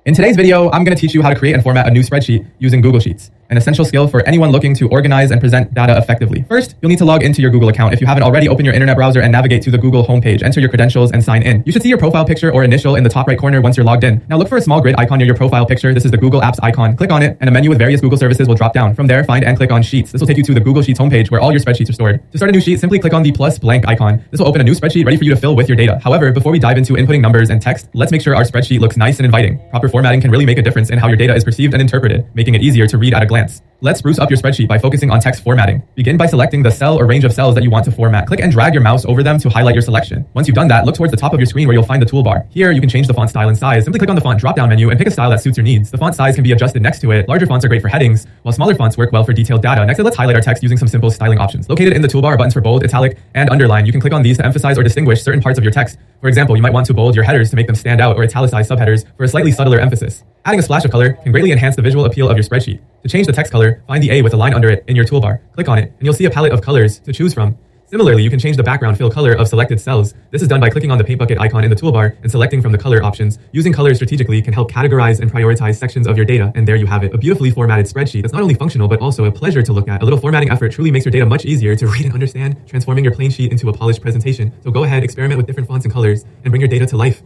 In today's video, I'm going to teach you how to create and format a new spreadsheet using Google Sheets, an essential skill for anyone looking to organize and present data effectively. First, you'll need to log into your Google account. If you haven't already, open your internet browser and navigate to the Google homepage. Enter your credentials and sign in. You should see your profile picture or initial in the top right corner once you're logged in. Now look for a small grid icon near your profile picture. This is the Google Apps icon. Click on it and a menu with various Google services will drop down. From there, find and click on Sheets. This will take you to the Google Sheets homepage where all your spreadsheets are stored. To start a new sheet, simply click on the plus blank icon. This will open a new spreadsheet ready for you to fill with your data. However, before we dive into inputting numbers and text, let's make sure our spreadsheet looks nice and inviting. Proper formatting can really make a difference in how your data is perceived and interpreted, making it easier to read at a glance. Let's spruce up your spreadsheet by focusing on text formatting. Begin by selecting the cell or range of cells that you want to format. Click and drag your mouse over them to highlight your selection. Once you've done that, look towards the top of your screen where you'll find the toolbar. Here, you can change the font style and size. Simply click on the font drop-down menu and pick a style that suits your needs. The font size can be adjusted next to it. Larger fonts are great for headings, while smaller fonts work well for detailed data. Next, let's highlight our text using some simple styling options. Located in the toolbar are buttons for bold, italic, and underline. You can click on these to emphasize or distinguish certain parts of your text. For example, you might want to bold your headers to make them stand out or italicize subheaders for a slightly subtler emphasis. Adding a splash of color can greatly enhance the visual appeal of your spreadsheet. To change the text color, find the A with a line under it in your toolbar. Click on it, and you'll see a palette of colors to choose from. Similarly, you can change the background fill color of selected cells. This is done by clicking on the paint bucket icon in the toolbar and selecting from the color options. Using colors strategically can help categorize and prioritize sections of your data, and there you have it, a beautifully formatted spreadsheet that's not only functional but also a pleasure to look at. A little formatting effort truly makes your data much easier to read and understand, transforming your plain sheet into a polished presentation. So go ahead, experiment with different fonts and colors, and bring your data to life.